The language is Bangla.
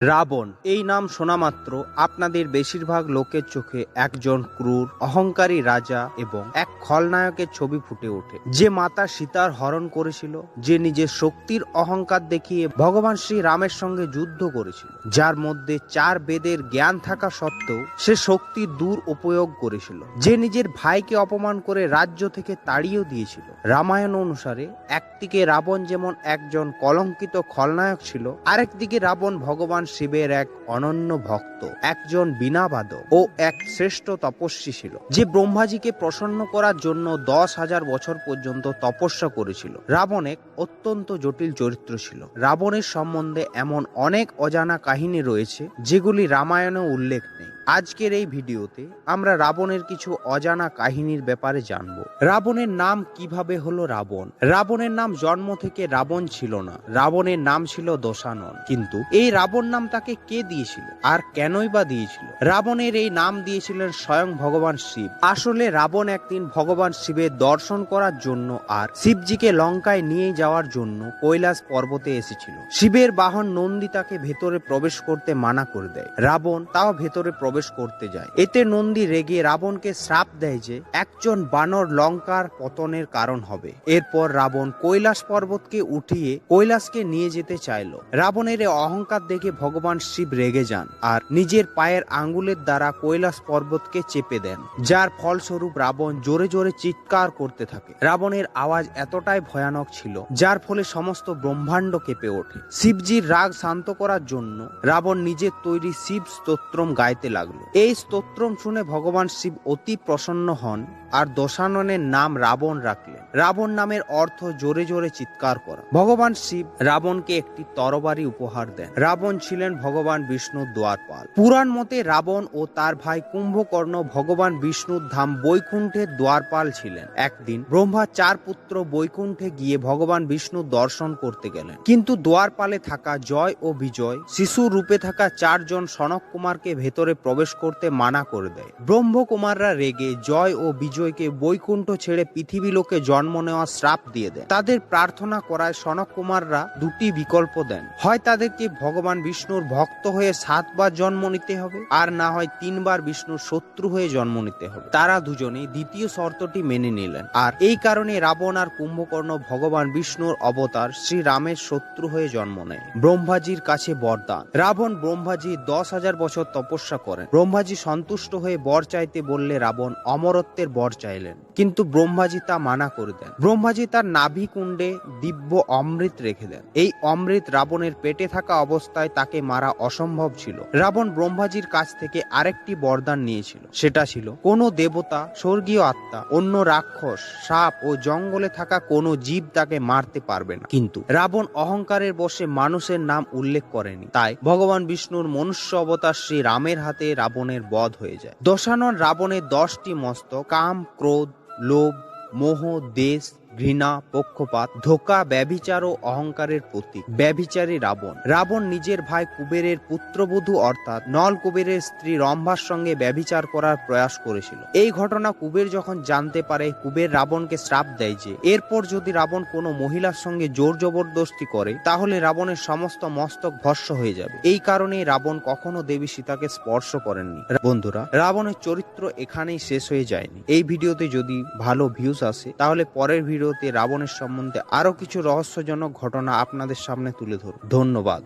রাবণ এই নাম শোনা মাত্র আপনাদের বেশিরভাগ লোকের চোখে একজন ক্রূর অহংকারী রাজা এবং এক খলনায়কের ছবি ফুটে ওঠে, যে মাতা সীতার হরণ করেছিল, যে নিজের শক্তির অহংকার দেখিয়ে ভগবান শ্রী রামের সঙ্গে যুদ্ধ করেছিল, যার মধ্যে 4 বেদের জ্ঞান থাকা সত্ত্বেও সে শক্তির দুরুপয়োগ করেছিল, যে নিজের ভাইকে অপমান করে রাজ্য থেকে তাড়িয়ে দিয়েছিল। রামায়ণ অনুসারে একদিকে রাবণ যেমন একজন কলঙ্কিত খলনায়ক ছিল, আরেকদিকে রাবণ ভগবান শিবের এক অনন্য ভক্ত, একজন বীণাবাদক ও এক শ্রেষ্ঠ তপস্বী ছিল, যে ব্রহ্মাজিকে প্রসন্ন করার জন্য 10,000 বছর পর্যন্ত তপস্যা করেছিল। রাবণ এক অত্যন্ত জটিল চরিত্র ছিল। রাবণের সম্বন্ধে এমন অনেক অজানা কাহিনী রয়েছে যেগুলি রামায়ণে উল্লেখ নেই। আজকের এই ভিডিওতে আমরা রাবণের কিছু অজানা কাহিনীর ব্যাপারে জানব। রাবণের নাম কিভাবে হলো রাবণ? রাবণের নাম জন্ম থেকে রাবণ ছিল না, রাবণের নাম ছিল দশানন। কিন্তু এই রাবণ নাম তাকে কে দিয়েছিল আর কেনই বা দিয়েছিল? রাবণের এই নাম দিয়েছিলেন স্বয়ং ভগবান শিব। আসলে রাবণ একদিন ভগবান শিবের দর্শন করার জন্য আর শিবজিকে লঙ্কায় নিয়ে যাওয়ার জন্য কৈলাস পর্বতে এসেছিল। শিবের বাহন নন্দী তাকে ভেতরে প্রবেশ করতে মানা করে দেয়। রাবণ তাও ভেতরে প্রবেশ করতে যায়। এতে নন্দী রেগে রাবণকে শ্রাপ দেয় যে একজন বানর লঙ্কার পতনের কারণ হবে। এরপর রাবণ কৈলাস পর্বতকে উঠিয়ে কৈলাসকে নিয়ে যেতে চাইল। রাবণের এই অহংকার দেখে ভগবান শিব রেগে যান আর নিজের পায়ের আঙ্গুলের দ্বারা কৈলাস পর্বতকে চেপে দেন, যার ফলস্বরূপ রাবণ জোরে জোরে চিৎকার করতে থাকে। রাবণের আওয়াজ এতটাই ভয়ানক ছিল যার ফলে সমস্ত ব্রহ্মাণ্ড কেঁপে ওঠে। শিবজির রাগ শান্ত করার জন্য রাবণ নিজের তৈরি শিব স্তোত্রম গাইতে লাগলো। এই স্তোত্রম শুনে ভগবান শিব অতি প্রসন্ন হন আর দশাননের নাম রাবণ রাখলেন। রাবণ নামের অর্থ জোরে জোরে চিৎকার করা। ভগবান শিব রাবণকে একটি তরবারি উপহার দেন। রাবণ ছিলেন ভগবান বিষ্ণুর দ্বারপাল। পুরাণ মতে রাবণ ও তার ভাই কুম্ভকর্ণ ভগবান বিষ্ণুর ধাম বৈকুণ্ঠের দ্বারপাল ছিলেন। একদিন ব্রহ্মা 4 পুত্র বৈকুণ্ঠে গিয়ে ভগবান বিষ্ণুর দর্শন করতে গেলেন, কিন্তু দ্বারপালে থাকা জয় ও বিজয় শিশু রূপে থাকা 4 জন সনক কুমারকে ভেতরে প্রবেশ করতে মানা করে দেয়। ব্রহ্মকুমাররা রেগে জয় ও বিজয়কে বৈকুণ্ঠ ছেড়ে পৃথিবী লোকে জন্ম নেওয়া শ্রাপ দিয়ে দেন। তাদের প্রার্থনা করায় সনক কুমাররা 2টি বিকল্প দেন, হয় তাদেরকে ভগবান বিষ্ণুর ভক্ত হয়ে 7 বার জন্ম নিতে হবে, আর না হয় 3 বার বিষ্ণুর শত্রু হয়ে জন্ম নিতে হবে। তারা দুজনেই দ্বিতীয় শর্তটি মেনে নিলেন, আর এই কারণে রাবণ আর কুম্ভকর্ণ ভগবান বিষ্ণুর অবতার শ্রী রামের শত্রু হয়ে জন্ম নেয়। ব্রহ্মাজির কাছে বরদান। রাবণ ব্রহ্মাজি 10,000 বছর তপস্যা করেন। ব্রহ্মাজি সন্তুষ্ট হয়ে বর চাইতে বললে রাবণ অমরত্বের বর চাইলেন, কিন্তু ব্রহ্মাজি তা মানা করে দেন। ব্রহ্মাজি তার নাভি কুণ্ডে দিব্য অমৃত রেখে দেন। এই অমৃত রাবণের পেটে থাকা অবস্থায় তাকে মারা অসম্ভব ছিল। রাবণ ব্রহ্মাজির কাছ থেকে আরেকটি বরদান নিয়েছিল। সেটা ছিল কোনো দেবতা, স্বর্গীয় আত্মা, অন্য রাক্ষস, সাপ ও জঙ্গলে থাকা কোনো জীব তাকে মারতে পারবে না। কিন্তু রাবণ অহংকারের বশে মানুষের নাম উল্লেখ করেনি, তাই ভগবান বিষ্ণুর মনুষ্য অবতার শ্রী রামের হাতে রাবণের বধ হয়ে যায়। দশানন রাবণের 10টি মস্তক, কাম, ক্রোধ, লোভ, মোহ, দেশ, ঘৃণা, পক্ষপাত, ধোঁকা, ব্যভিচার ও অহংকারের প্রতীক। ব্যভিচারী রাবণ। রাবণ নিজের ভাই কুবেরের পুত্রবধূ অর্থাৎ নল কুবেরের স্ত্রী রম্ভার সঙ্গে ব্যভিচার করার প্রয়াস করেছিল। এই ঘটনা কুবের যখন জানতে পারে, কুবের রাবণকে শ্রাপ দেয় যে এরপর যদি রাবণ কোনো মহিলার সঙ্গে জোর জবরদস্তি করে তাহলে রাবণের সমস্ত মস্তক ভস্ম হয়ে যাবে। এই কারণেই রাবণ কখনো দেবী সীতাকে স্পর্শ করেননি। বন্ধুরা, রাবণের চরিত্র এখানেই শেষ হয়ে যায়নি। এই ভিডিওতে যদি ভালো ভিউজ আসে তাহলে পরের ভিডিওতে রাবণের সম্বন্ধে আরো কিছু রহস্যজনক ঘটনা আপনাদের সামনে তুলে ধরব। ধন্যবাদ।